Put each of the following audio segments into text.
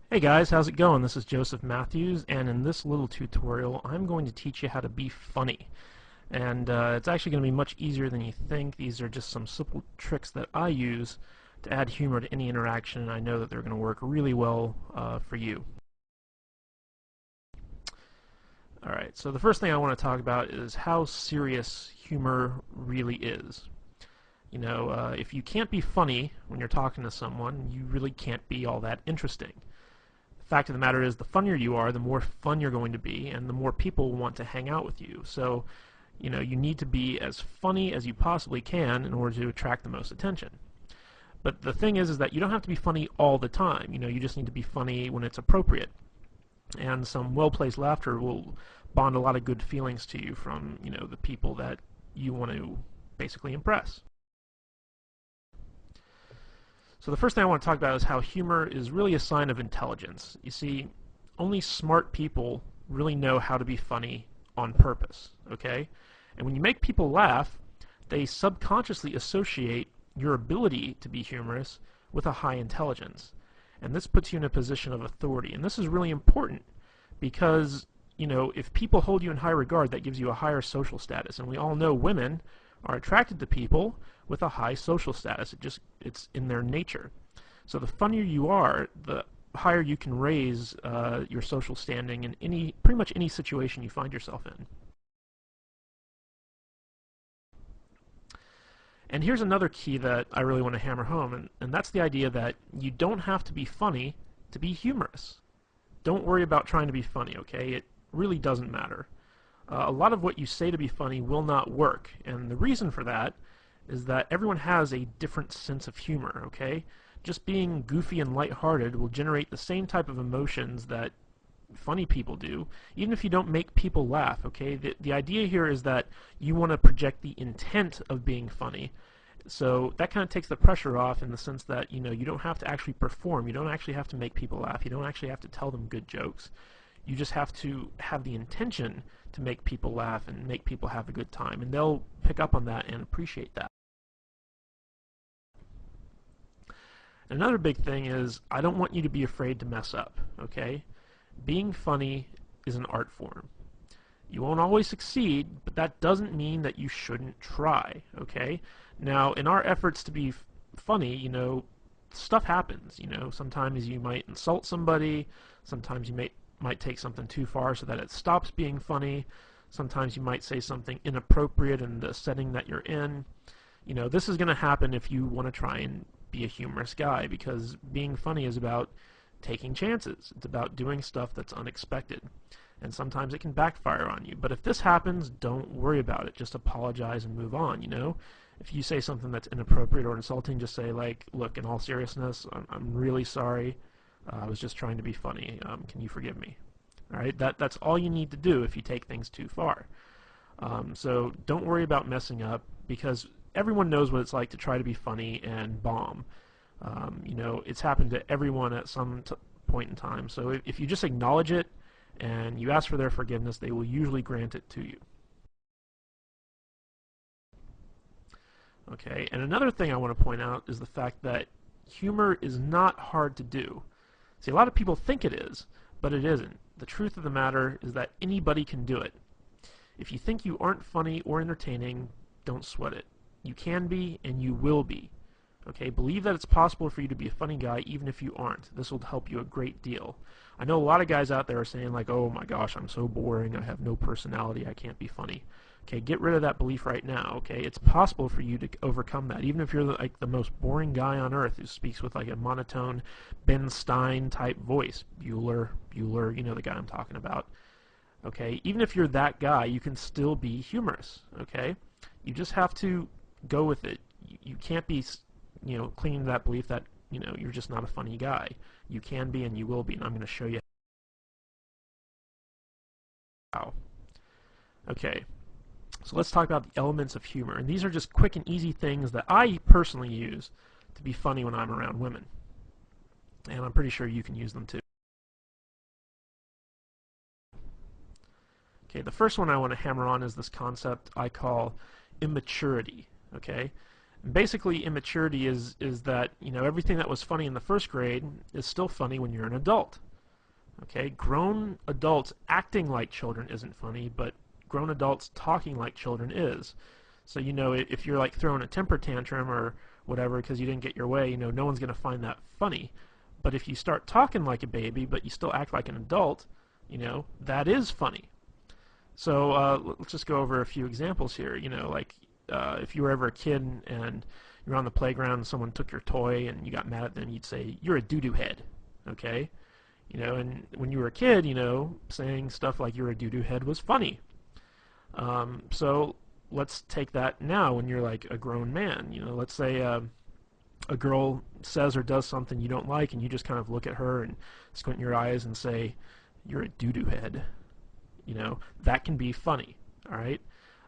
Hey guys, how's it going? This is Joseph Matthews, and in this little tutorial I'm going to teach you how to be funny. And it's actually going to be much easier than you think. These are just some simple tricks that I use to add humor to any interaction, and I know that they're going to work really well for you. Alright, so the first thing I want to talk about is how serious humor really is. You know, if you can't be funny when you're talking to someone, you really can't be all that interesting. Fact of the matter is, the funnier you are, the more fun you're going to be, and the more people want to hang out with you. So, you know, you need to be as funny as you possibly can in order to attract the most attention. But the thing is that you don't have to be funny all the time. You know, you just need to be funny when it's appropriate. And some well-placed laughter will bond a lot of good feelings to you from, you know, the people that you want to basically impress. So the first thing I want to talk about is how humor is really a sign of intelligence. You see, only smart people really know how to be funny on purpose, okay? And when you make people laugh, they subconsciously associate your ability to be humorous with a high intelligence. And this puts you in a position of authority. And this is really important because, you know, if people hold you in high regard, that gives you a higher social status. And we all know women are attracted to people with a high social status. It's in their nature. So the funnier you are, the higher you can raise your social standing in pretty much any situation you find yourself in. And here's another key that I really want to hammer home, and that's the idea that you don't have to be funny to be humorous. Don't worry about trying to be funny, okay? It really doesn't matter. A lot of what you say to be funny will not work, and the reason for that is that everyone has a different sense of humor, okay? Just being goofy and lighthearted will generate the same type of emotions that funny people do, even if you don't make people laugh, okay? The idea here is that you want to project the intent of being funny. So that kind of takes the pressure off in the sense that, you know, you don't have to actually perform. You don't actually have to make people laugh. You don't actually have to tell them good jokes. You just have to have the intention to make people laugh and make people have a good time, and they'll pick up on that and appreciate that. Another big thing is, I don't want you to be afraid to mess up, okay? Being funny is an art form. You won't always succeed, but that doesn't mean that you shouldn't try, okay? Now, in our efforts to be funny, you know, stuff happens, you know. Sometimes you might insult somebody, sometimes you might take something too far so that it stops being funny, sometimes you might say something inappropriate in the setting that you're in. You know, this is going to happen if you want to try and be a humorous guy, because being funny is about taking chances. It's about doing stuff that's unexpected. And sometimes it can backfire on you. But if this happens, don't worry about it. Just apologize and move on, you know? If you say something that's inappropriate or insulting, just say, like, look, in all seriousness, I'm really sorry. I was just trying to be funny. Can you forgive me? All right? That's all you need to do if you take things too far. So don't worry about messing up, because everyone knows what it's like to try to be funny and bomb. You know, it's happened to everyone at some point in time. So if you just acknowledge it and you ask for their forgiveness, they will usually grant it to you. Okay, and another thing I want to point out is the fact that humor is not hard to do. See, a lot of people think it is, but it isn't. The truth of the matter is that anybody can do it. If you think you aren't funny or entertaining, don't sweat it. You can be, and you will be. Okay, believe that it's possible for you to be a funny guy even if you aren't. This will help you a great deal. I know a lot of guys out there are saying, like, oh my gosh, I'm so boring, I have no personality, I can't be funny. Okay, get rid of that belief right now, okay? It's possible for you to overcome that, even if you're like the most boring guy on earth who speaks with like a monotone Ben Stein type voice. Bueller, you know the guy I'm talking about. Okay, even if you're that guy, you can still be humorous, okay? You just have to go with it. You can't be, you know, clinging to that belief that, you know, you're just not a funny guy. You can be and you will be, and I'm going to show you how. Okay, so let's talk about the elements of humor. And these are just quick and easy things that I personally use to be funny when I'm around women. And I'm pretty sure you can use them too. Okay, the first one I want to hammer on is this concept I call immaturity. Okay, Basically, immaturity is that, you know, everything that was funny in the first grade is still funny when you're an adult. Okay, grown adults acting like children isn't funny, but grown adults talking like children is. So, you know, if you're like throwing a temper tantrum or whatever because you didn't get your way, you know, no one's going to find that funny. But if you start talking like a baby, but you still act like an adult, you know, that is funny. So let's just go over a few examples here. You know, like if you were ever a kid and you're on the playground and someone took your toy and you got mad at them, you'd say, "You're a doo-doo head." Okay? You know, and when you were a kid, you know, saying stuff like "you're a doo-doo head" was funny. So let's take that now when you're like a grown man. You know, let's say a girl says or does something you don't like, and you just kind of look at her and squint your eyes and say, "You're a doo-doo head." You know, that can be funny. All right.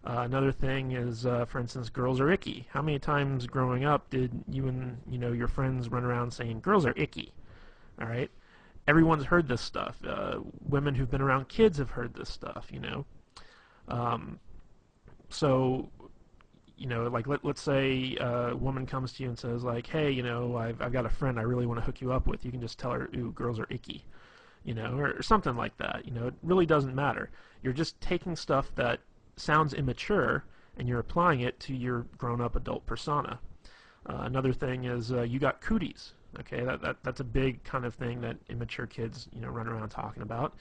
Another thing is, for instance, girls are icky. How many times growing up did you and your friends run around saying girls are icky? All right. Everyone's heard this stuff. Women who've been around kids have heard this stuff. So like let's say a woman comes to you and says like, "Hey, I've got a friend I really want to hook you up with." You can just tell her, "Ooh, girls are icky," or something like that. It really doesn't matter. You're just taking stuff that sounds immature and you're applying it to your grown-up adult persona. Another thing is you got cooties. Okay, that's a big kind of thing that immature kids run around talking about.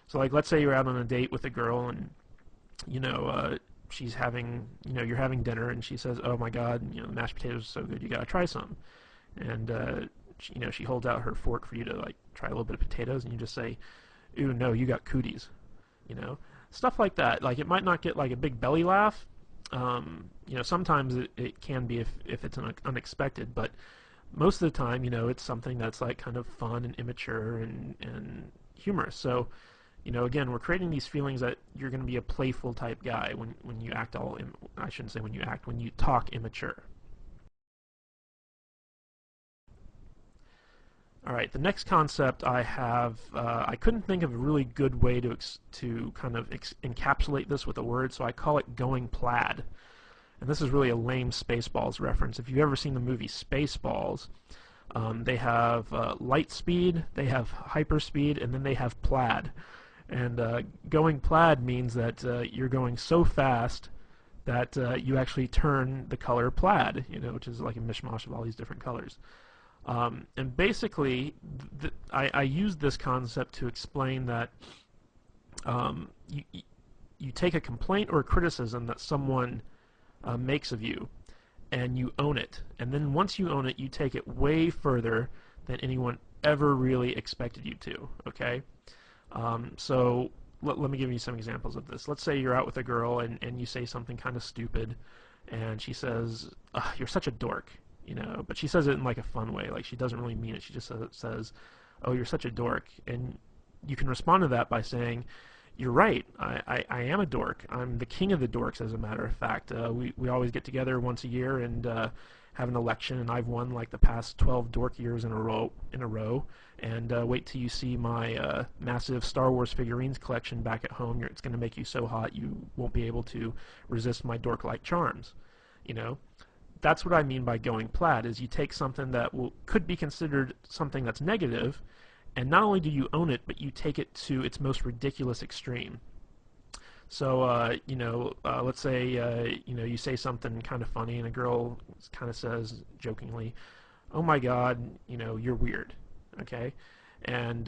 So like let's say you're out on a date with a girl and she's having you're having dinner and she says, "Oh my God, the mashed potatoes are so good, you gotta try some." And she holds out her fork for you to like try a little bit of potatoes, and you just say, "Ooh, no, you got cooties." Stuff like that. Like it might not get like a big belly laugh. Sometimes it can be if it's unexpected, but most of the time, it's something that's like kind of fun and immature and humorous. So, again, we're creating these feelings that you're going to be a playful type guy when you act I shouldn't say when you act, when you talk immature. All right, the next concept I have, I couldn't think of a really good way to kind of encapsulate this with a word, so I call it going plaid. And this is really a lame Spaceballs reference. If you've ever seen the movie Spaceballs, they have light speed, they have hyperspeed, and then they have plaid. And going plaid means that you're going so fast that you actually turn the color plaid, which is like a mishmash of all these different colors. And basically, I use this concept to explain that you take a complaint or a criticism that someone makes of you, and you own it. And then once you own it, you take it way further than anyone ever really expected you to, okay? So let me give you some examples of this. Let's say you're out with a girl and you say something kind of stupid, and she says, "You're such a dork," but she says it in like a fun way. Like she doesn't really mean it. She just says, "Oh, you're such a dork." And you can respond to that by saying, "You're right. I am a dork. I'm the king of the dorks, as a matter of fact. We always get together once a year and have an election, and I've won like the past 12 dork years in a row. And wait till you see my massive Star Wars figurines collection back at home. It's going to make you so hot you won't be able to resist my dork-like charms." That's what I mean by going plaid, is you take something that could be considered something that's negative, and not only do you own it, but you take it to its most ridiculous extreme. So, let's say, you say something kind of funny, and a girl kind of says jokingly, "Oh my God, you're weird," okay? And,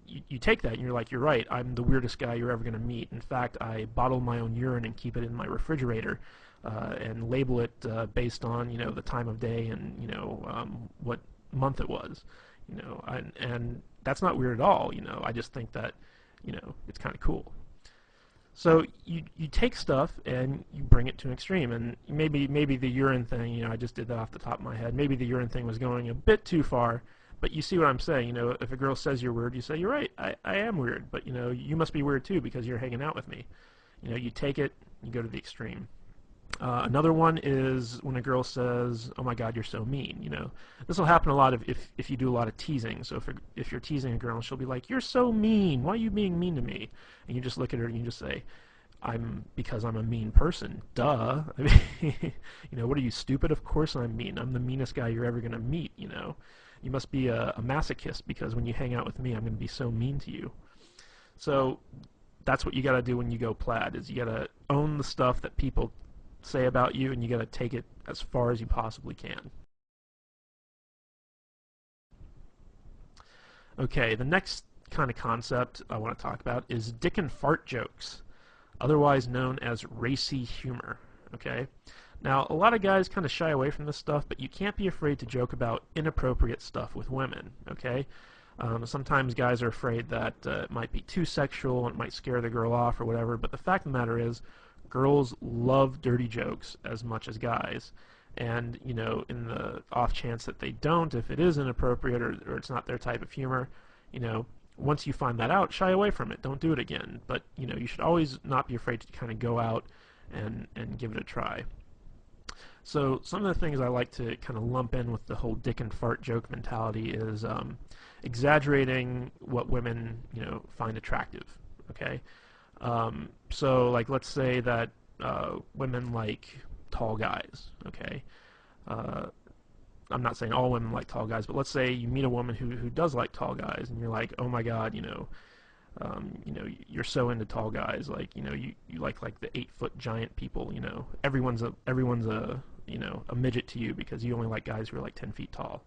you take that and you're like, "You're right, I'm the weirdest guy you're ever going to meet. In fact, I bottle my own urine and keep it in my refrigerator and label it based on, the time of day and, what month it was." And that's not weird at all. I just think that, it's kind of cool. So you take stuff and you bring it to an extreme, and maybe the urine thing, I just did that off the top of my head. Maybe the urine thing was going a bit too far, but you see what I'm saying. If a girl says you're weird, you say, "You're right, I am weird, but you must be weird too because you're hanging out with me." You take it, you go to the extreme. Another one is when a girl says, "Oh my God, you're so mean." This will happen a lot if you do a lot of teasing. So if you're teasing a girl, she'll be like, "You're so mean. Why are you being mean to me?" And you just look at her and you just say, because I'm a mean person. Duh. I mean, what are you, stupid? Of course I'm mean. I'm the meanest guy you're ever gonna meet. You must be a masochist because when you hang out with me, I'm gonna be so mean to you. So that's what you gotta do when you go plaid. Is you gotta own the stuff that people say about you, and you gotta take it as far as you possibly can. Okay, the next kind of concept I want to talk about is dick and fart jokes, otherwise known as racy humor. Okay? Now, a lot of guys kind of shy away from this stuff, but you can't be afraid to joke about inappropriate stuff with women. Okay? Sometimes guys are afraid that it might be too sexual and it might scare the girl off or whatever, but the fact of the matter is, girls love dirty jokes as much as guys. And, in the off chance that they don't, if it is inappropriate or it's not their type of humor, once you find that out, shy away from it. Don't do it again. But, you should always not be afraid to kind of go out and give it a try. So some of the things I like to kind of lump in with the whole dick and fart joke mentality is exaggerating what women, find attractive. Okay? So, like, let's say that women like tall guys, okay? I'm not saying all women like tall guys, but let's say you meet a woman who does like tall guys, and you're like, oh my God, you're so into tall guys, like, you like the 8-foot giant people, everyone's a a midget to you because you only like guys who are like 10 feet tall.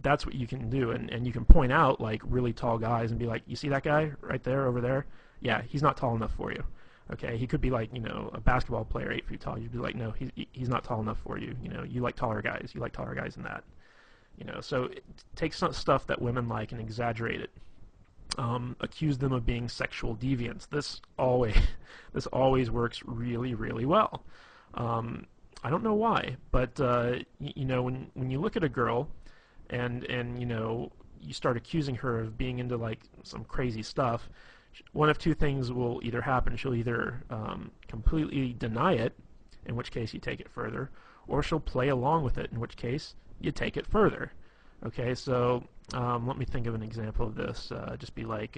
That's what you can do, and you can point out like really tall guys and be like, you see that guy right there over there? Yeah, he's not tall enough for you. Okay, he could be like, a basketball player 8 feet tall. You'd be like, no, he's not tall enough for you. You like taller guys. You like taller guys than that. So take some stuff that women like and exaggerate it. Accuse them of being sexual deviants. This always works really, really well. I don't know why, but when you look at a girl and you start accusing her of being into like some crazy stuff, one of two things will either happen. She'll either completely deny it, in which case you take it further, or she'll play along with it, in which case you take it further. Okay, so let me think of an example of this. Just be like,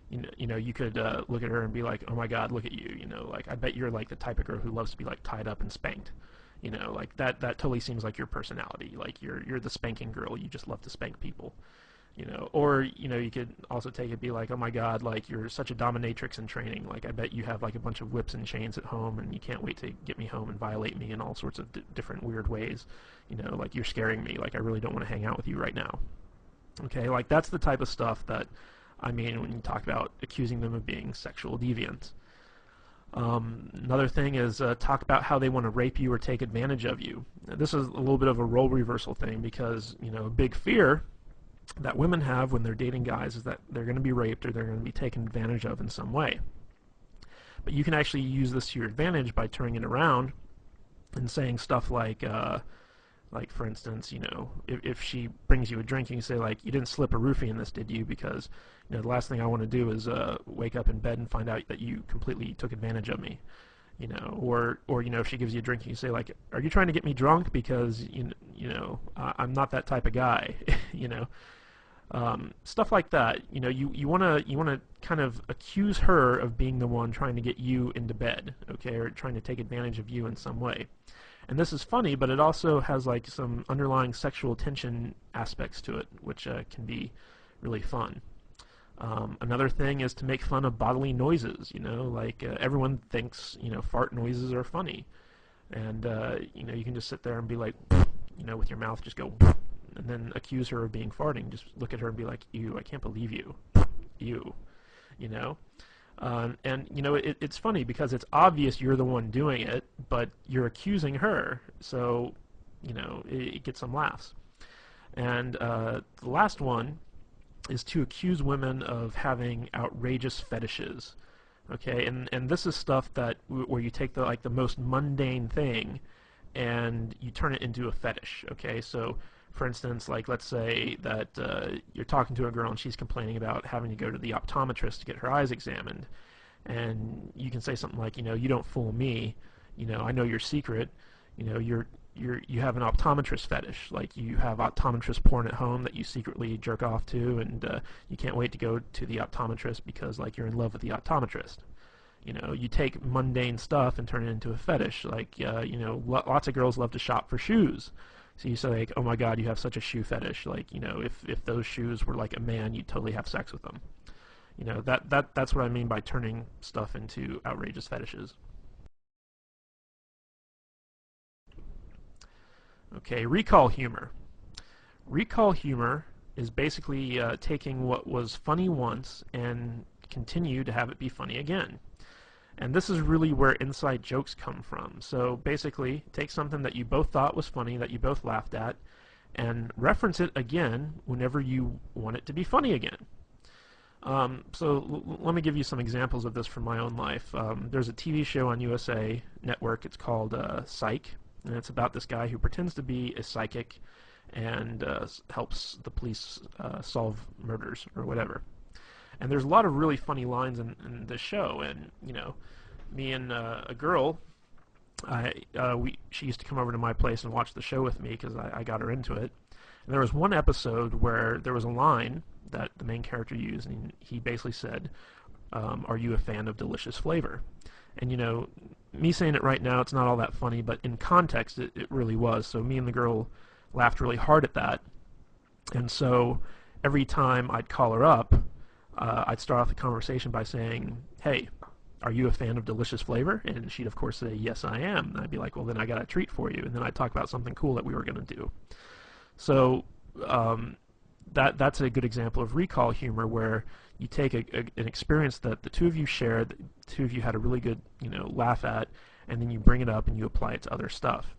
you could look at her and be like, oh my God, look at you. Like, I bet you're like the type of girl who loves to be like tied up and spanked. Like that totally seems like your personality. Like you're the spanking girl. You just love to spank people. Or you could also take it, be like, oh my God, like you're such a dominatrix in training. Like I bet you have like a bunch of whips and chains at home, and you can't wait to get me home and violate me in all sorts of different weird ways. Like you're scaring me. Like I really don't want to hang out with you right now. Okay, like that's the type of stuff that I mean when you talk about accusing them of being sexual deviants. Another thing is talk about how they want to rape you or take advantage of you. Now, this is a little bit of a role reversal thing because a big fear that women have when they're dating guys is that they're going to be raped or they're going to be taken advantage of in some way. But you can actually use this to your advantage by turning it around and saying stuff like for instance, if she brings you a drink, you can say like, you didn't slip a roofie in this, did you? Because the last thing I want to do is wake up in bed and find out that you completely took advantage of me. Or if she gives you a drink, you say like, are you trying to get me drunk? Because I'm not that type of guy. Stuff like that. You want to kind of accuse her of being the one trying to get you into bed, okay, or trying to take advantage of you in some way. And this is funny, but it also has like some underlying sexual tension aspects to it, which can be really fun. Another thing is to make fun of bodily noises. Like everyone thinks fart noises are funny, and you can just sit there and be like, with your mouth just go, and then accuse her of being farting. Just look at her and be like, ew, I can't believe you, ew, it's funny because it's obvious you're the one doing it, but you're accusing her, so it gets some laughs. And the last one is to accuse women of having outrageous fetishes. Okay, and this is stuff that where you take the most mundane thing and you turn it into a fetish. Okay, so for instance, like let's say that you're talking to a girl and she's complaining about having to go to the optometrist to get her eyes examined, and you can say something like, you don't fool me, I know your secret, you have an optometrist fetish, like you have optometrist porn at home that you secretly jerk off to, and you can't wait to go to the optometrist because like you're in love with the optometrist. You know, you take mundane stuff and turn it into a fetish. Like, you know, lots of girls love to shop for shoes. So you say, like, oh my God, you have such a shoe fetish. Like, you know, if those shoes were like a man, you'd totally have sex with them. You know, that's what I mean by turning stuff into outrageous fetishes. Okay, recall humor. Recall humor is basically taking what was funny once and continue to have it be funny again. And this is really where inside jokes come from. So basically, take something that you both thought was funny, that you both laughed at, and reference it again whenever you want it to be funny again. Let me give you some examples of this from my own life. There's a TV show on USA Network. It's called Psych, and it's about this guy who pretends to be a psychic and helps the police solve murders or whatever. And there's a lot of really funny lines in this show. And you know, me and a girl, she used to come over to my place and watch the show with me because I got her into it. And there was one episode where there was a line that the main character used, and he basically said, "Are you a fan of delicious flavor?" And you know, me saying it right now, it's not all that funny, but in context, it really was. So me and the girl laughed really hard at that. And so every time I'd call her up, I'd start off the conversation by saying, "Hey, are you a fan of delicious flavor?" And she'd of course say, "Yes, I am." And I'd be like, "Well, then I got a treat for you." And then I'd talk about something cool that we were going to do. So that's a good example of recall humor, where you take an experience that the two of you shared, the two of you had a really good, you know, laugh at, and then you bring it up and you apply it to other stuff.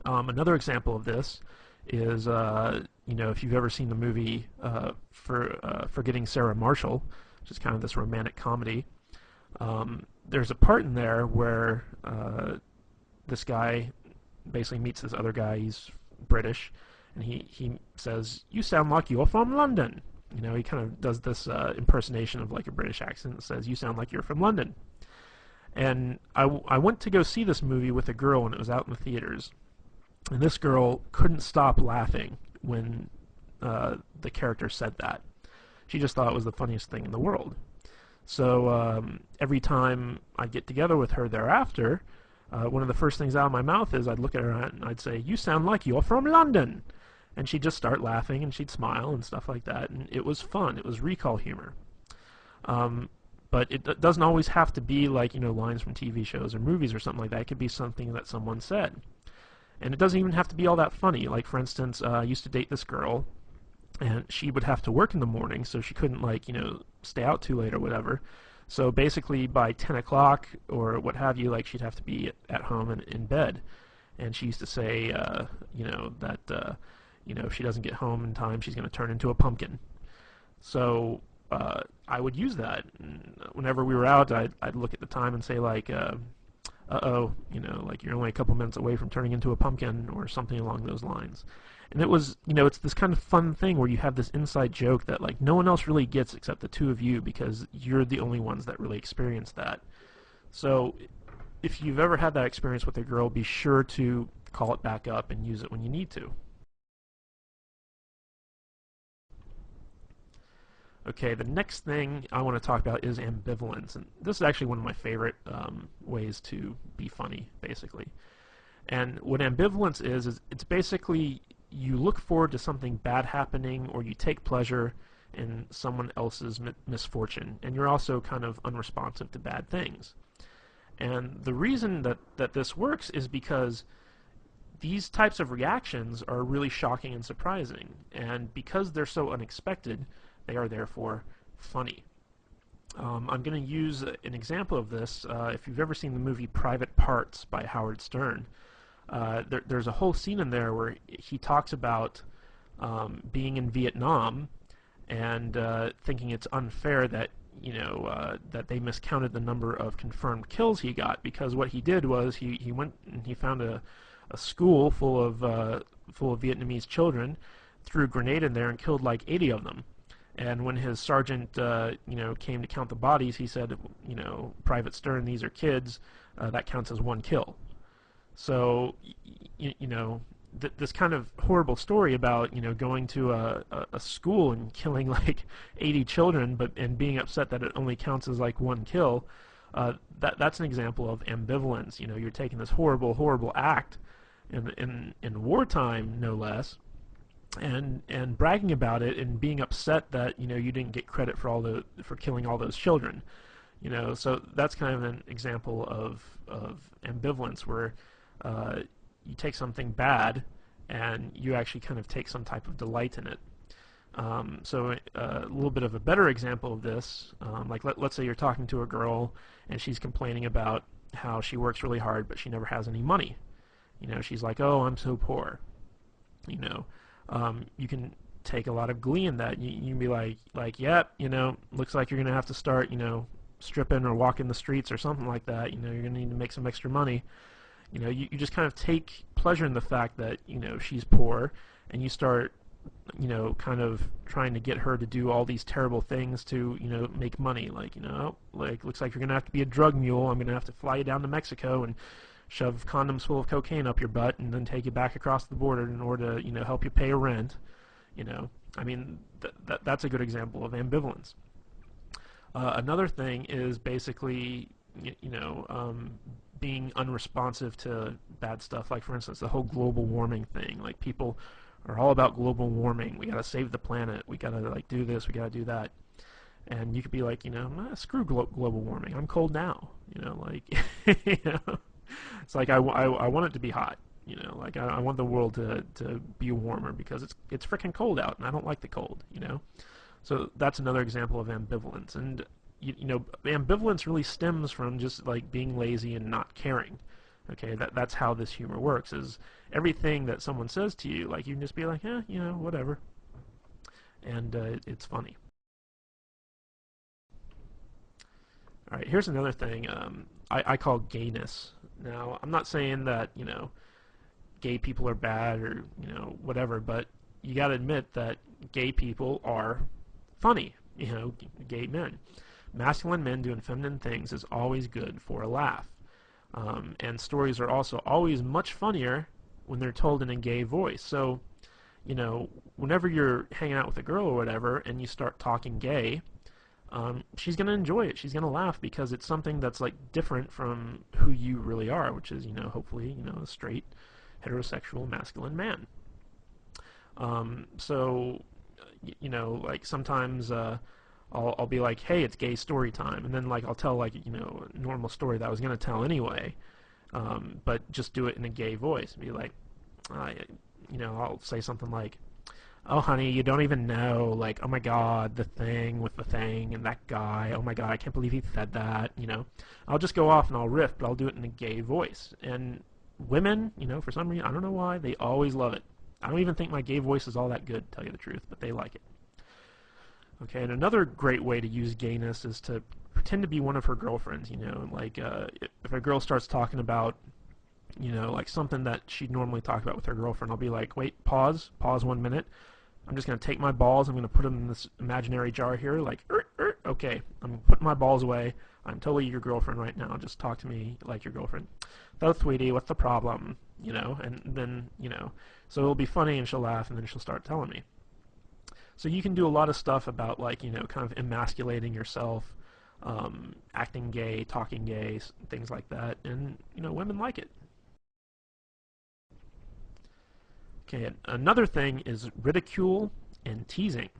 Another example of this is, you know, if you've ever seen the movie Forgetting Sarah Marshall, which is kind of this romantic comedy, there's a part in there where this guy basically meets this other guy. He's British, and he says, "You sound like you're from London." You know, he kind of does this impersonation of like a British accent and says, "You sound like you're from London." And I went to go see this movie with a girl, and it was out in the theaters. And this girl couldn't stop laughing when the character said that. She just thought it was the funniest thing in the world. So every time I'd get together with her thereafter, one of the first things out of my mouth is I'd look at her and I'd say, "You sound like you're from London." And she'd just start laughing and she'd smile and stuff like that. And it was fun. It was recall humor. But it doesn't always have to be like, you know, lines from TV shows or movies or something like that. It could be something that someone said. And it doesn't even have to be all that funny. Like, for instance, I used to date this girl, and she would have to work in the morning, so she couldn't, like, you know, stay out too late or whatever. So basically, by 10 o'clock or what have you, like, she'd have to be at home and in bed. And she used to say, you know, that, you know, if she doesn't get home in time, she's going to turn into a pumpkin. So I would use that. And whenever we were out, I'd look at the time and say, like, uh-oh, you know, like you're only a couple minutes away from turning into a pumpkin or something along those lines. And it was, you know, it's this kind of fun thing where you have this inside joke that like no one else really gets except the two of you, because you're the only ones that really experience that. So if you've ever had that experience with a girl, be sure to call it back up and use it when you need to. Okay, the next thing I want to talk about is ambivalence, and this is actually one of my favorite ways to be funny, basically. And what ambivalence is it's basically you look forward to something bad happening, or you take pleasure in someone else's misfortune, and you're also kind of unresponsive to bad things. And the reason that this works is because these types of reactions are really shocking and surprising, and because they're so unexpected, they are therefore funny. I'm going to use an example of this. If you've ever seen the movie Private Parts by Howard Stern, there's a whole scene in there where he talks about being in Vietnam and thinking it's unfair that, you know, that they miscounted the number of confirmed kills he got, because what he did was he went and he found a school full of Vietnamese children, threw a grenade in there and killed like 80 of them. And when his sergeant, you know, came to count the bodies, he said, you know, "Private Stern, these are kids. That counts as one kill." So, you know, this kind of horrible story about, you know, going to a school and killing like 80 children, and being upset that it only counts as like one kill, That's an example of ambivalence. You know, you're taking this horrible, horrible act in wartime, no less, and bragging about it and being upset that you didn't get credit for killing all those children. So that's kind of an example of ambivalence where you take something bad and you actually kind of take some type of delight in it. So a little bit of a better example of this, like let's say you're talking to a girl and she's complaining about how she works really hard but she never has any money. She's like, oh, I'm so poor. You can take a lot of glee in that. You can be like, yep, looks like you're gonna have to start, stripping or walking the streets or something like that. You're gonna need to make some extra money. You just kind of take pleasure in the fact that she's poor, and you start kind of trying to get her to do all these terrible things to make money. Like looks like you're gonna have to be a drug mule. I'm gonna have to fly you down to Mexico and shove condoms full of cocaine up your butt and then take you back across the border in order to help you pay a rent. I mean that's a good example of ambivalence. Another thing is basically being unresponsive to bad stuff, like for instance the whole global warming thing. Like people are all about global warming. We gotta save the planet. We gotta do this. We gotta do that. And you could be like, screw global warming. I'm cold now. It's like I want it to be hot. I want the world to be warmer because it's freaking cold out and I don't like the cold. So that's another example of ambivalence. And ambivalence really stems from just like being lazy and not caring. Okay, that's how this humor works. Is everything that someone says to you, like you can just be like, whatever, and it's funny. All right, here's another thing I call gayness. Now, I'm not saying that gay people are bad or whatever, but you got to admit that gay people are funny. Gay men, masculine men doing feminine things is always good for a laugh. And stories are also always much funnier when they're told in a gay voice. So, whenever you're hanging out with a girl or whatever and you start talking gay, she's going to enjoy it. She's going to laugh because it's something that's like different from who you really are, which is, hopefully, a straight, heterosexual, masculine man. So, like sometimes I'll be like, hey, it's gay story time, and then like I'll tell like a normal story that I was gonna tell anyway, but just do it in a gay voice. Be like, I'll say something like, oh honey, you don't even know, like, oh my god, the thing with the thing and that guy, oh my god, I can't believe he said that. I'll just go off and I'll riff, but I'll do it in a gay voice. And women, for some reason, I don't know why, they always love it. I don't even think my gay voice is all that good, to tell you the truth, but they like it. Okay, and another great way to use gayness is to pretend to be one of her girlfriends. Like if a girl starts talking about, like something that she'd normally talk about with her girlfriend, I'll be like, wait, pause 1 minute. I'm just going to take my balls, I'm going to put them in this imaginary jar here, like, okay, I'm putting my balls away. I'm totally your girlfriend right now. Just talk to me like your girlfriend. So, sweetie, what's the problem? And then, so it'll be funny and she'll laugh and then she'll start telling me. So you can do a lot of stuff about like, kind of emasculating yourself, acting gay, talking gay, things like that, and, women like it. Okay, another thing is ridicule and teasing.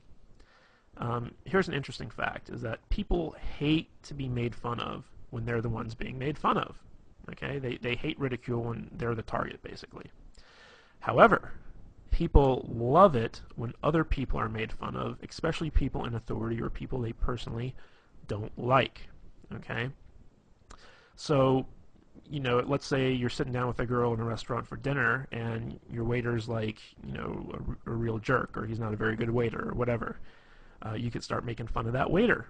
Here's an interesting fact, is that people hate to be made fun of when they're the ones being made fun of. Okay, they hate ridicule when they're the target, basically. However, people love it when other people are made fun of, especially people in authority or people they personally don't like. Okay? So, let's say you're sitting down with a girl in a restaurant for dinner and your waiter's like, a real jerk, or he's not a very good waiter, or whatever. You could start making fun of that waiter.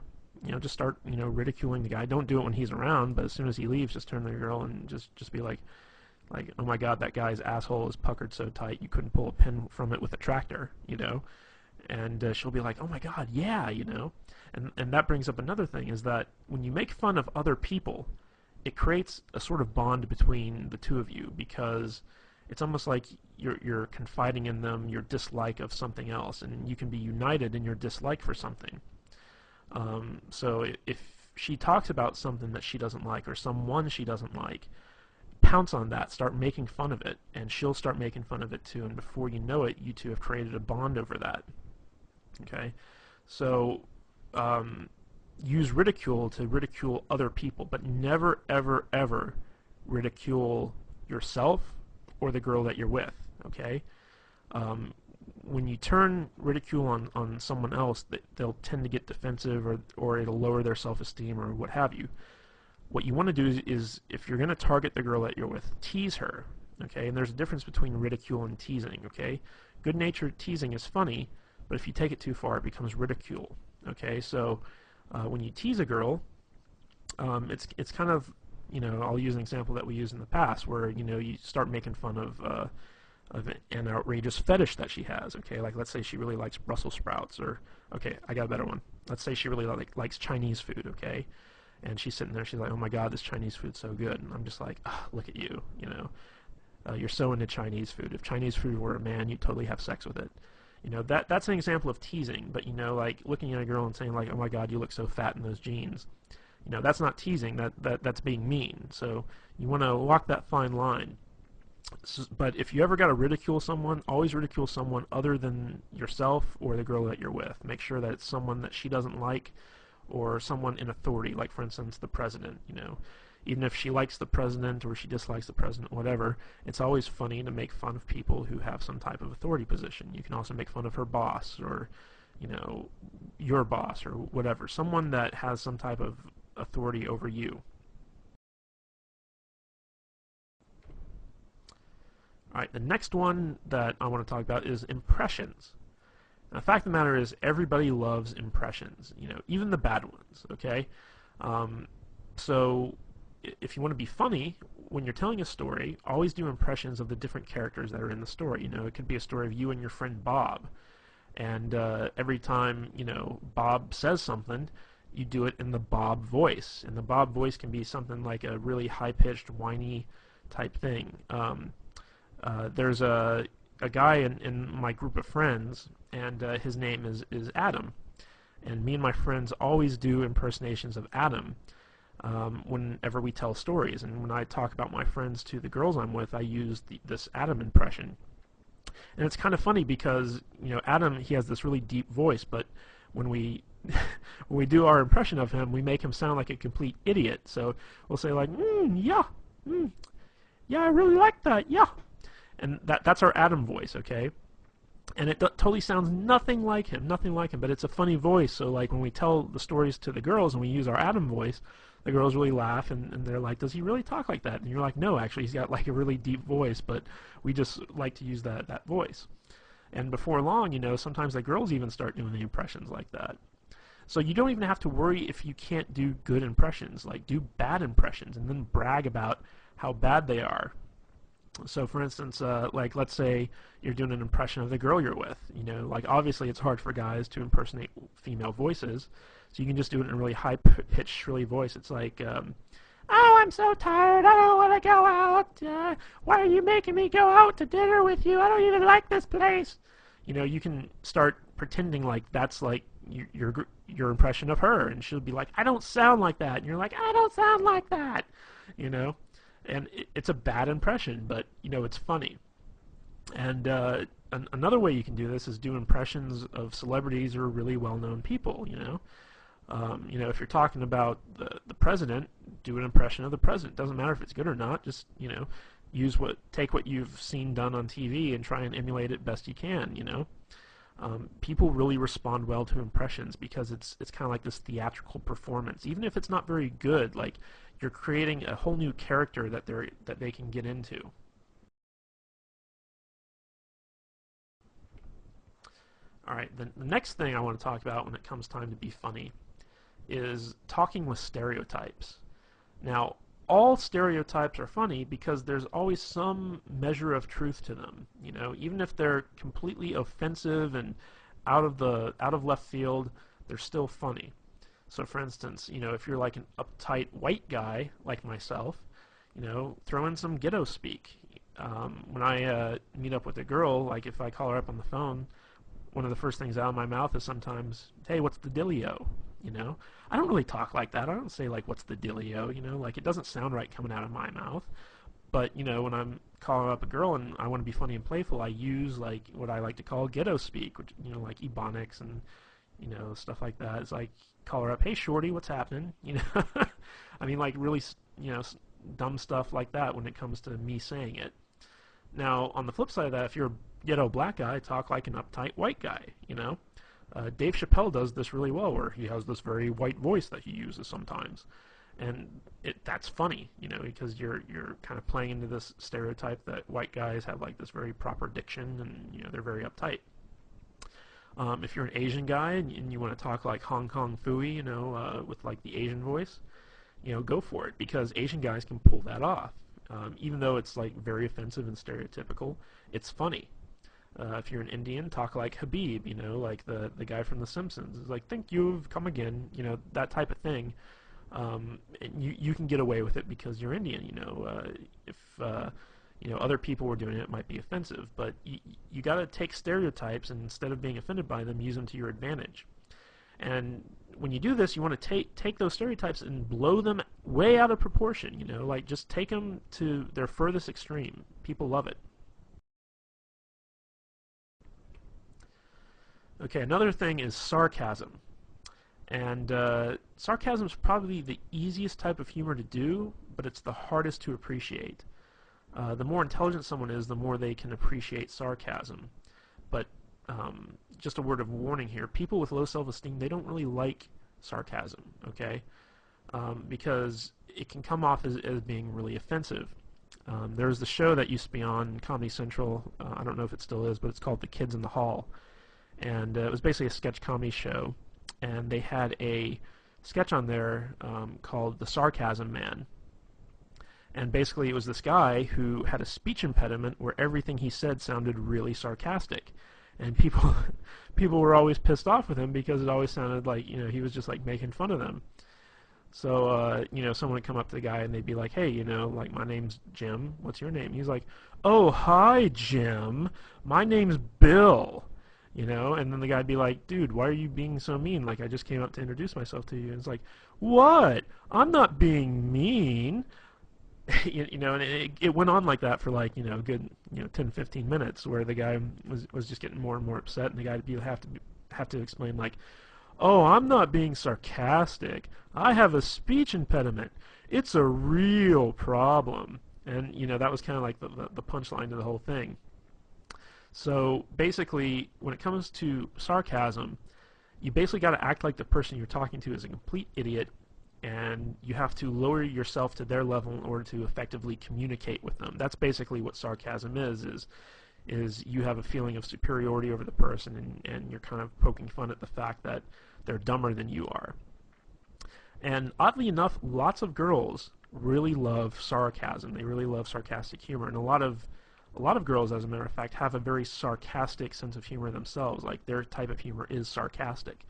Just start, ridiculing the guy. Don't do it when he's around, but as soon as he leaves, just turn to the girl and just be like, oh my god, that guy's asshole is puckered so tight you couldn't pull a pin from it with a tractor, and she'll be like, oh my god, yeah, and that brings up another thing, is that when you make fun of other people, it creates a sort of bond between the two of you, because it's almost like you're confiding in them your dislike of something else, and you can be united in your dislike for something. So if she talks about something that she doesn't like or someone she doesn't like, pounce on that, start making fun of it, and she'll start making fun of it too, and before you know it, you two have created a bond over that. Okay? So, use ridicule to ridicule other people, but never, ever, ever ridicule yourself or the girl that you're with. Okay? When you turn ridicule on someone else, they'll tend to get defensive, or it'll lower their self-esteem or what have you. What you want to do is, if you're going to target the girl that you're with, tease her. Okay? And there's a difference between ridicule and teasing. Okay? Good-natured teasing is funny, but if you take it too far, it becomes ridicule. Okay? So when you tease a girl, it's kind of, I'll use an example that we used in the past, where you start making fun of an outrageous fetish that she has. Okay, like let's say she really likes Brussels sprouts, or okay, I got a better one. Let's say she really likes Chinese food. Okay, and she's sitting there, she's like, oh my God, this Chinese food's so good, and I'm just like, oh, look at you, you're so into Chinese food. If Chinese food were a man, you'd totally have sex with it. That's an example of teasing. But like looking at a girl and saying like, oh my God, you look so fat in those jeans. That's not teasing. That's being mean. So you want to walk that fine line. But if you ever got to ridicule someone, always ridicule someone other than yourself or the girl that you're with. Make sure that it's someone that she doesn't like, or someone in authority, like for instance the president. Even if she likes the president or she dislikes the president, whatever, it's always funny to make fun of people who have some type of authority position. You can also make fun of her boss, or your boss, or whatever, someone that has some type of authority over you. Alright, the next one that I want to talk about is impressions. Now, the fact of the matter is, everybody loves impressions, even the bad ones, okay? So, if you want to be funny, when you're telling a story, always do impressions of the different characters that are in the story. It could be a story of you and your friend Bob, and every time, Bob says something, you do it in the Bob voice. And the Bob voice can be something like a really high-pitched, whiny type thing. There's a guy in my group of friends, and his name is Adam. And me and my friends always do impersonations of Adam whenever we tell stories. And when I talk about my friends to the girls I'm with, I use this Adam impression. And it's kind of funny because, Adam, he has this really deep voice, but when we when we do our impression of him, we make him sound like a complete idiot. So we'll say like, yeah, yeah, I really like that, yeah. And that's our Adam voice, okay? And it totally sounds nothing like him, but it's a funny voice. So like when we tell the stories to the girls and we use our Adam voice, the girls really laugh, and they're like, does he really talk like that? And you're like, no, actually, he's got like a really deep voice, but we just like to use that voice. And before long, sometimes the girls even start doing the impressions like that. So you don't even have to worry if you can't do good impressions. Like, do bad impressions and then brag about how bad they are. So for instance, like let's say you're doing an impression of the girl you're with. Like obviously it's hard for guys to impersonate female voices, so you can just do it in a really high-pitched, shrilly voice. It's like, oh, I'm so tired, I don't want to go out, why are you making me go out to dinner with you? I don't even like this place. You can start pretending like that's like your impression of her, and she'll be like, I don't sound like that, and you're like, I don't sound like that, And it's a bad impression, but, it's funny. And another way you can do this is do impressions of celebrities or really well-known people, if you're talking about the president, do an impression of the president. Doesn't matter if it's good or not, just, take what you've seen done on TV and try and emulate it best you can, People really respond well to impressions because it's kind of like this theatrical performance. Even if it's not very good, like, you're creating a whole new character that they can get into. Alright, the next thing I want to talk about when it comes time to be funny is talking with stereotypes. Now, all stereotypes are funny because there's always some measure of truth to them. Even if they're completely offensive and out of left field, they're still funny. So for instance, if you're like an uptight white guy like myself, throw in some ghetto speak. When I meet up with a girl, like if I call her up on the phone, one of the first things out of my mouth is sometimes, hey, what's the dealio? you know? I don't really talk like that. I don't say like, what's the dealio, you know? Like, it doesn't sound right coming out of my mouth. But, you know, when I'm calling up a girl and I want to be funny and playful, I use like what I like to call ghetto speak, which, you know, like ebonics and, you know, stuff like that. It's like, call her up, hey shorty, what's happening? You know, I mean, like really, you know, dumb stuff like that when it comes to me saying it. Now, on the flip side of that, if you're a ghetto black guy, talk like an uptight white guy, you know. Dave Chappelle does this really well, where he has this very white voice that he uses sometimes, and that's funny, you know, because you're kind of playing into this stereotype that white guys have like this very proper diction, and you know they're very uptight. If you're an Asian guy and you want to talk like Hong Kong Phooey, you know, with like the Asian voice, you know, go for it, because Asian guys can pull that off. Even though it's like very offensive and stereotypical, it's funny. If you're an Indian, talk like Habib, you know, like the guy from The Simpsons. It's like, thank you've come again, you know, that type of thing. And you can get away with it because you're Indian, you know. If you know, other people were doing it, it might be offensive, but you got to take stereotypes and instead of being offended by them, use them to your advantage. And when you do this, you want to take those stereotypes and blow them way out of proportion, you know, like just take them to their furthest extreme. People love it. Okay, another thing is sarcasm. And sarcasm is probably the easiest type of humor to do, but it's the hardest to appreciate. The more intelligent someone is, the more they can appreciate sarcasm. But just a word of warning here, people with low self-esteem, they don't really like sarcasm, okay? Because it can come off as being really offensive. There was the show that used to be on Comedy Central, I don't know if it still is, but it's called The Kids in the Hall. And it was basically a sketch comedy show. And they had a sketch on there called The Sarcasm Man. And basically it was this guy who had a speech impediment where everything he said sounded really sarcastic. And people were always pissed off with him because it always sounded like, you know, he was just like making fun of them. So, you know, someone would come up to the guy and they'd be like, hey, you know, like, my name's Jim. What's your name? He's like, oh, hi, Jim. My name's Bill. You know, and then the guy'd be like, dude, why are you being so mean? Like, I just came up to introduce myself to you. And it's like, what? I'm not being mean. You know, and it went on like that for like, you know, a good, you know, 10, 15 minutes where the guy was just getting more and more upset, and the guy would have to explain like, oh, I'm not being sarcastic. I have a speech impediment. It's a real problem. And, you know, that was kind of like the punchline to the whole thing. So basically, when it comes to sarcasm, you basically got to act like the person you're talking to is a complete idiot, and you have to lower yourself to their level in order to effectively communicate with them. That's basically what sarcasm is you have a feeling of superiority over the person, and you're kind of poking fun at the fact that they're dumber than you are. And oddly enough, lots of girls really love sarcasm. They really love sarcastic humor, and a lot of girls, as a matter of fact, have a very sarcastic sense of humor themselves. Like, their type of humor is sarcastic.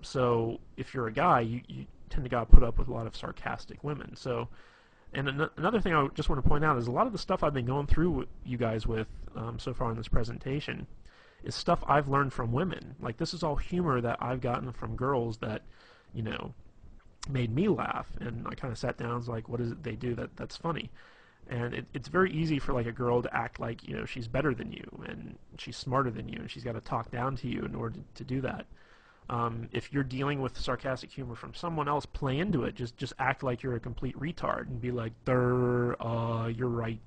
So if you're a guy, you tend to gotta put up with a lot of sarcastic women. So, and another thing I just want to point out is a lot of the stuff I've been going through with you guys with so far in this presentation is stuff I've learned from women. Like, this is all humor that I've gotten from girls that, you know, made me laugh. And I kind of sat down and was like, what is it they do that's funny? And it's very easy for like a girl to act like, you know, she's better than you and she's smarter than you, and she's got to talk down to you in order to do that. If you're dealing with sarcastic humor from someone else, play into it. Just act like you're a complete retard and be like, you're right,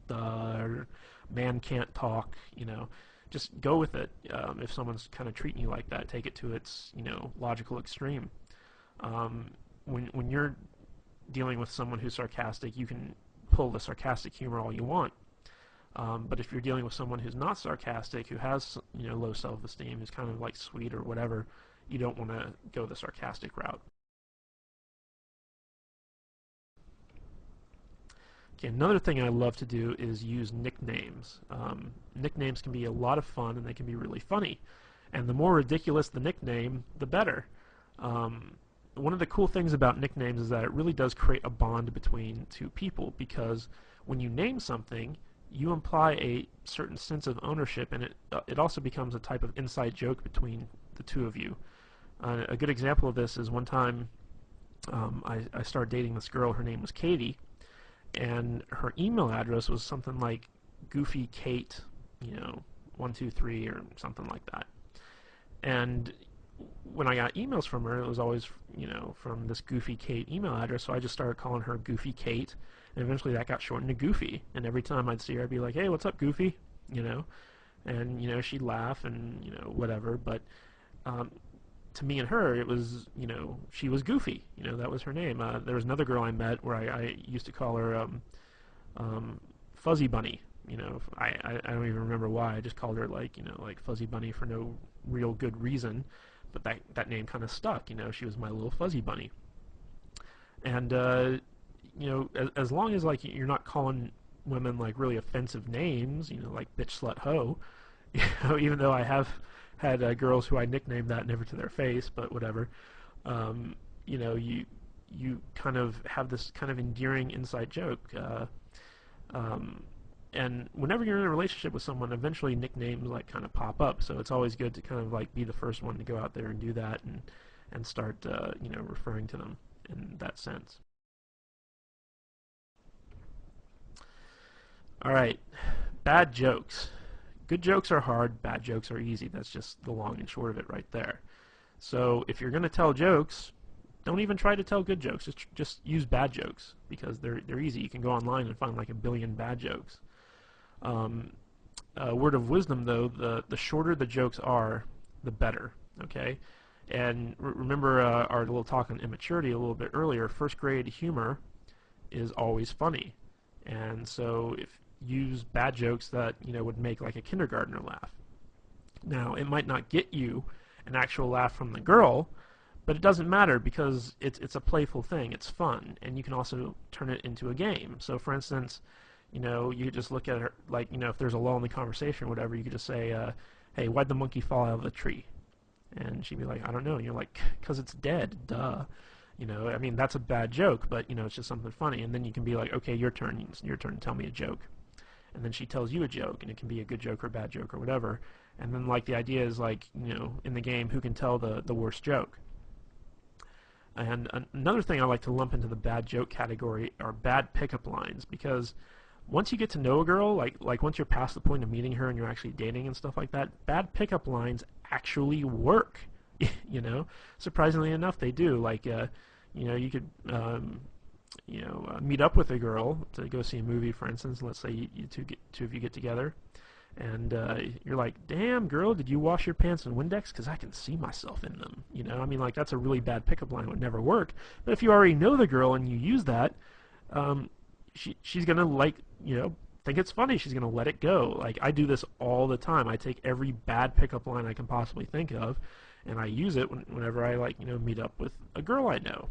man can't talk, you know. Just go with it. If someone's kind of treating you like that, take it to its, you know, logical extreme. When you're dealing with someone who's sarcastic, you can pull the sarcastic humor all you want. But if you're dealing with someone who's not sarcastic, who has, you know, low self-esteem, who's kind of like sweet or whatever, you don't want to go the sarcastic route. Okay, another thing I love to do is use nicknames. Nicknames can be a lot of fun, and they can be really funny. And the more ridiculous the nickname, the better. One of the cool things about nicknames is that it really does create a bond between two people, because when you name something, you imply a certain sense of ownership, and it also becomes a type of inside joke between the two of you. A good example of this is one time I started dating this girl. Her name was Katie, and her email address was something like Goofy Kate, 123 or something like that. And when I got emails from her, it was always, from this Goofy Kate email address, so I just started calling her Goofy Kate, and eventually that got shortened to Goofy. And every time I'd see her, I'd be like, hey, what's up, Goofy? And, she'd laugh and, whatever, but to me and her, it was, she was Goofy. That was her name. There was another girl I met where I used to call her Fuzzy Bunny. I don't even remember why. I just called her like Fuzzy Bunny for no real good reason, but that name kind of stuck. She was my little Fuzzy Bunny. And as long as like you're not calling women like really offensive names, like bitch, slut, hoe, even though I have had girls who I nicknamed that never to their face, but whatever. You kind of have this kind of endearing inside joke. And whenever you're in a relationship with someone, eventually nicknames like kind of pop up. So it's always good to kind of like be the first one to go out there and do that and start referring to them in that sense. All right, bad jokes. Good jokes are hard, bad jokes are easy. That's just the long and short of it right there. So if you're going to tell jokes, don't even try to tell good jokes. Just use bad jokes because they're easy. You can go online and find like a billion bad jokes. Word of wisdom, though, the shorter the jokes are, the better. Okay, and remember our little talk on immaturity a little bit earlier. First grade humor is always funny, and so if use bad jokes that would make like a kindergartner laugh. Now it might not get you an actual laugh from the girl, but it doesn't matter because it's a playful thing. It's fun, and you can also turn it into a game. So for instance, you could just look at her like if there's a lull in the conversation or whatever, you could just say, hey, why'd the monkey fall out of the tree? And she'd be like, I don't know. And you're like, because it's dead, duh. I mean, that's a bad joke, but it's just something funny. And then you can be like, okay, your turn. It's your turn to tell me a joke. And then she tells you a joke, and it can be a good joke or a bad joke or whatever. And then like the idea is like, in the game, who can tell the worst joke? And another thing I like to lump into the bad joke category are bad pickup lines, because once you get to know a girl, like once you're past the point of meeting her and you're actually dating and stuff like that, bad pickup lines actually work. Surprisingly enough, they do. Like, you could meet up with a girl to go see a movie, for instance. Let's say you two of you get together, and you're like, damn, girl, did you wash your pants in Windex? Because I can see myself in them. I mean, like, that's a really bad pickup line. It would never work. But if you already know the girl and you use that, she's going to, think it's funny. She's going to let it go. Like, I do this all the time. I take every bad pickup line I can possibly think of, and I use it whenever I, meet up with a girl I know.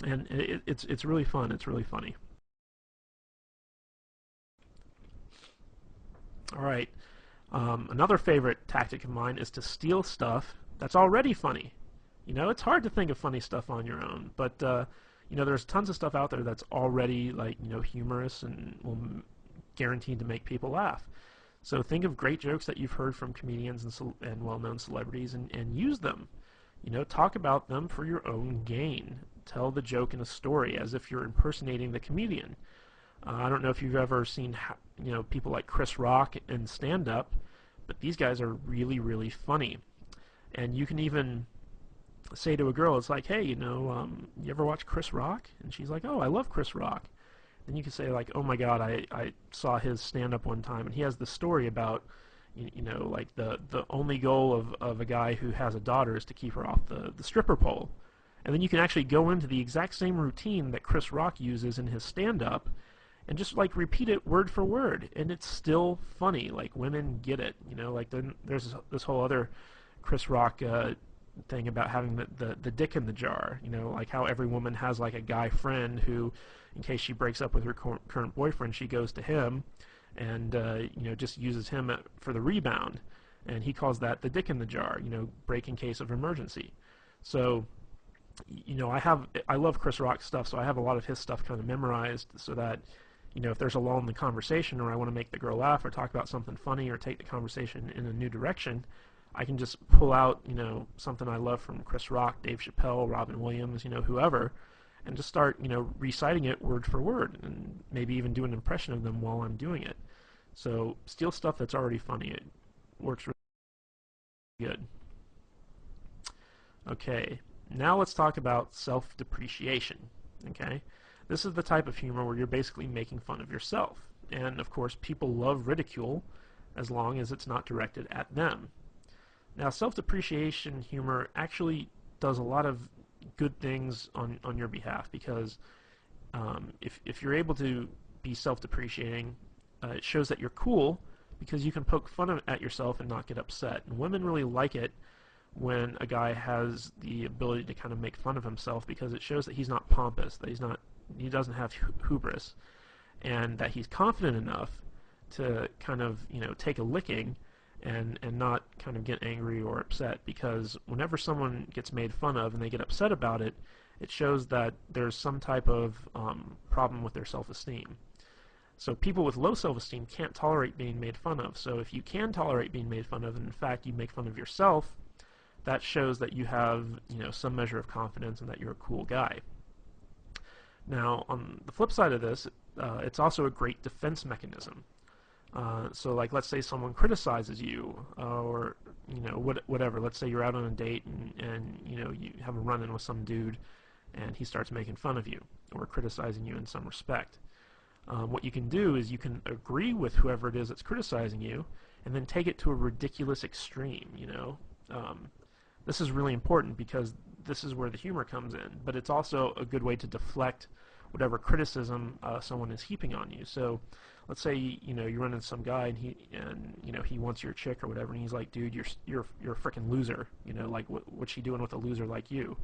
And it's really fun. It's really funny. All right. Another favorite tactic of mine is to steal stuff that's already funny. It's hard to think of funny stuff on your own, but there's tons of stuff out there that's already humorous and will guaranteed to make people laugh. So think of great jokes that you've heard from comedians and well-known celebrities and use them. Talk about them for your own gain. Tell the joke in a story as if you're impersonating the comedian. I don't know if you've ever seen people like Chris Rock in stand-up, but these guys are really, really funny. And you can even say to a girl, it's like, hey, you ever watch Chris Rock? And she's like, oh, I love Chris Rock. Then you can say like, oh my God, I saw his stand-up one time, and he has this story about, like the only goal of a guy who has a daughter is to keep her off the stripper pole. And then you can actually go into the exact same routine that Chris Rock uses in his stand-up and just like repeat it word for word, and it's still funny. Like, women get it, like then there's this whole other Chris Rock thing about having the dick in the jar, like how every woman has like a guy friend who, in case she breaks up with her current boyfriend, she goes to him and just uses him for the rebound, and he calls that the dick in the jar, break in case of emergency. So I love Chris Rock stuff, so I have a lot of his stuff kind of memorized so that if there's a lull in the conversation, or I want to make the girl laugh or talk about something funny or take the conversation in a new direction, I can just pull out, something I love from Chris Rock, Dave Chappelle, Robin Williams, whoever, and just start, reciting it word for word, and maybe even do an impression of them while I'm doing it. So steal stuff that's already funny. It works really good. Okay, now let's talk about self-depreciation. Okay, this is the type of humor where you're basically making fun of yourself. And of course, people love ridicule as long as it's not directed at them. Now, self-depreciation humor actually does a lot of good things on your behalf, because if you're able to be self-depreciating, it shows that you're cool, because you can poke fun at yourself and not get upset. And women really like it when a guy has the ability to kind of make fun of himself, because it shows that he's not pompous, that he doesn't have hubris, and that he's confident enough to kind of take a licking and not kind of get angry or upset. Because whenever someone gets made fun of and they get upset about it, it shows that there's some type of problem with their self-esteem. So people with low self-esteem can't tolerate being made fun of. So if you can tolerate being made fun of, and in fact you make fun of yourself, that shows that you have some measure of confidence and that you're a cool guy. Now, on the flip side of this, it's also a great defense mechanism. So like, let's say someone criticizes you, or whatever. Let's say you're out on a date and you have a run-in with some dude, and he starts making fun of you or criticizing you in some respect. What you can do is you can agree with whoever it is that's criticizing you, and then take it to a ridiculous extreme. This is really important, because this is where the humor comes in, but it's also a good way to deflect whatever criticism someone is heaping on you. So let's say you run into some guy and he wants your chick or whatever, and he's like, dude, you're a freaking loser. Like, what's she doing with a loser like you?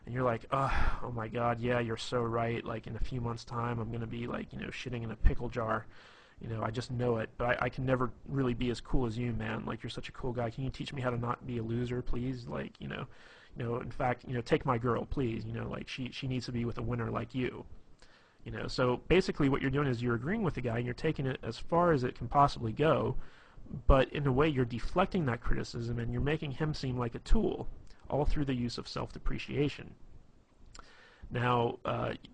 And you're like, oh my God, yeah, you're so right. Like, in a few months' time, I'm gonna be like shitting in a pickle jar. I just know it, but I can never really be as cool as you, man. Like, you're such a cool guy. Can you teach me how to not be a loser, please? Like, in fact, take my girl, please. Like, she needs to be with a winner like you. So basically what you're doing is you're agreeing with the guy, and you're taking it as far as it can possibly go, but in a way you're deflecting that criticism, and you're making him seem like a tool, all through the use of self-depreciation. Now,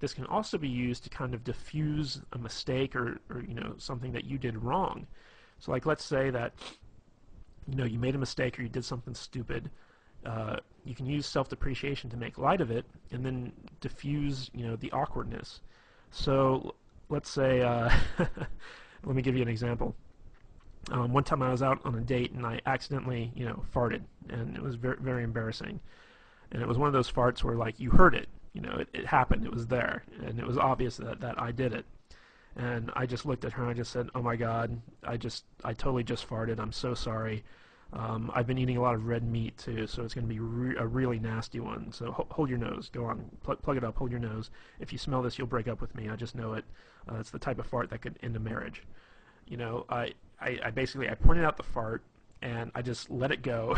this can also be used to kind of diffuse a mistake or something that you did wrong. So like, let's say that you made a mistake or you did something stupid. You can use self-depreciation to make light of it and then diffuse the awkwardness. So let's say let me give you an example. One time I was out on a date and I accidentally farted, and it was very, very embarrassing. And it was one of those farts where, like, you heard it. It happened. It was there, and it was obvious that I did it. And I just looked at her and I just said, "Oh my God, I totally just farted. I'm so sorry. I've been eating a lot of red meat too, so it's going to be a really nasty one. So hold your nose. Go on, plug it up. Hold your nose. If you smell this, you'll break up with me. I just know it. It's the type of fart that could end a marriage." I basically pointed out the fart, and I just let it go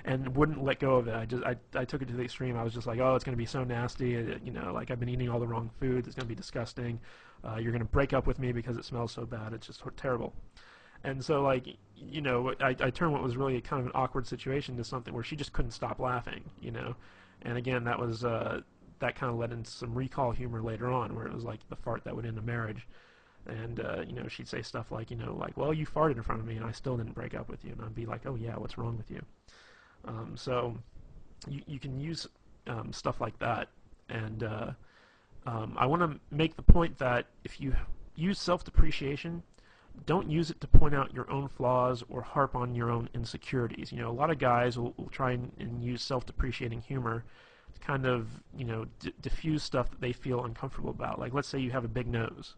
and wouldn't let go of it. I took it to the extreme. I was just like, oh, it's going to be so nasty. Like, I've been eating all the wrong foods. It's going to be disgusting. You're going to break up with me because it smells so bad. It's just terrible. And so, like, I turned what was really kind of an awkward situation to something where she just couldn't stop laughing, And again, that was that kind of led into some recall humor later on, where it was like the fart that would end a marriage. And she'd say stuff like, well, you farted in front of me and I still didn't break up with you. And I'd be like, oh yeah, what's wrong with you? So you can use stuff like that. And I want to make the point that if you use self-depreciation, don't use it to point out your own flaws or harp on your own insecurities. A lot of guys will try and use self-depreciating humor to kind of, diffuse stuff that they feel uncomfortable about. Like, let's say you have a big nose,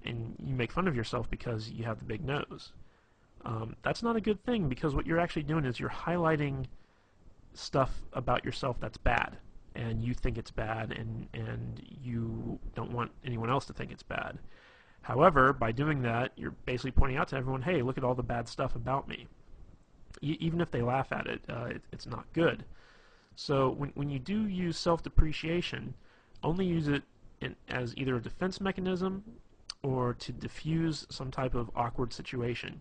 and you make fun of yourself because you have the big nose. That's not a good thing, because what you're actually doing is you're highlighting stuff about yourself that's bad, and you think it's bad, and you don't want anyone else to think it's bad. However, by doing that, you're basically pointing out to everyone, hey, look at all the bad stuff about me. Even if they laugh at it, it's not good. So when you do use self-depreciation, only use it as either a defense mechanism or to diffuse some type of awkward situation.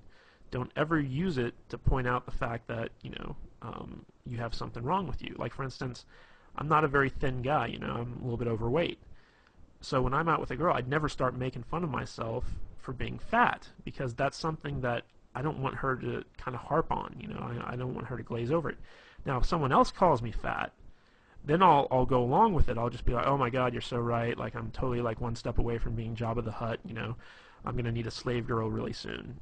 Don't ever use it to point out the fact that, you have something wrong with you. Like, for instance, I'm not a very thin guy, I'm a little bit overweight. So when I'm out with a girl, I'd never start making fun of myself for being fat, because that's something that I don't want her to kind of harp on, I don't want her to glaze over it. Now, if someone else calls me fat, then I'll go along with it. I'll just be like, oh my God, you're so right. Like, I'm totally like one step away from being Jabba the Hutt, I'm going to need a slave girl really soon,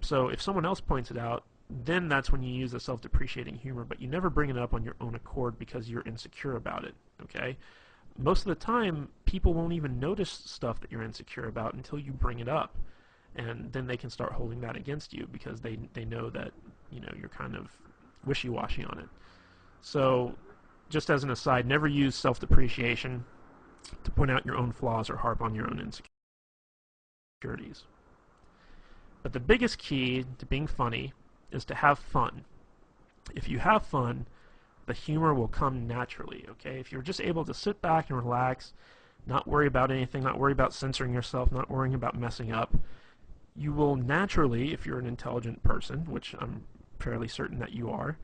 So if someone else points it out, then that's when you use a self-depreciating humor, but you never bring it up on your own accord because you're insecure about it, okay? Most of the time, people won't even notice stuff that you're insecure about until you bring it up, and then they can start holding that against you because they know that, you're kind of wishy-washy on it. So, just as an aside, never use self-depreciation to point out your own flaws or harp on your own insecurities. But the biggest key to being funny is to have fun. If you have fun, the humor will come naturally, okay? If you're just able to sit back and relax, not worry about anything, not worry about censoring yourself, not worrying about messing up, you will naturally, if you're an intelligent person, which I'm fairly certain that you are,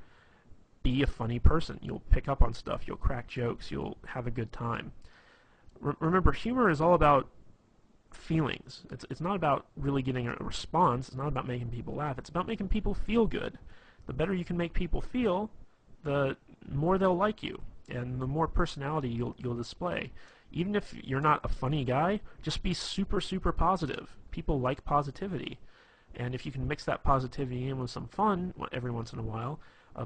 be a funny person. You'll pick up on stuff, you'll crack jokes, you'll have a good time. Remember, humor is all about feelings. It's not about really getting a response. It's not about making people laugh. It's about making people feel good. The better you can make people feel, the more they'll like you, and the more personality you'll display. Even if you're not a funny guy, just be super, super positive. People like positivity. And if you can mix that positivity in with some fun every once in a while,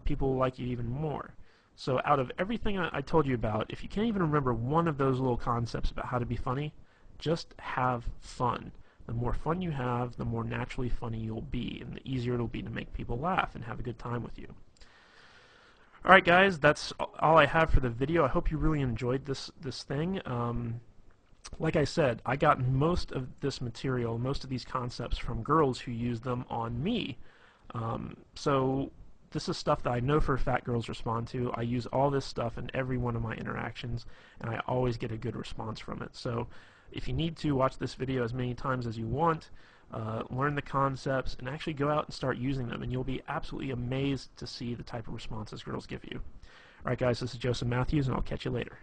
people will like you even more. So out of everything I told you about, if you can't even remember one of those little concepts about how to be funny, just have fun. The more fun you have, the more naturally funny you'll be, and the easier it'll be to make people laugh and have a good time with you. Alright guys, that's all I have for the video. I hope you really enjoyed this thing. Like I said, I got most of this material, most of these concepts from girls who use them on me. So this is stuff that I know for a fact girls respond to. I use all this stuff in every one of my interactions, and I always get a good response from it. So if you need to, watch this video as many times as you want, learn the concepts, and actually go out and start using them, and you'll be absolutely amazed to see the type of responses girls give you. Alright guys, this is Joseph Matthews, and I'll catch you later.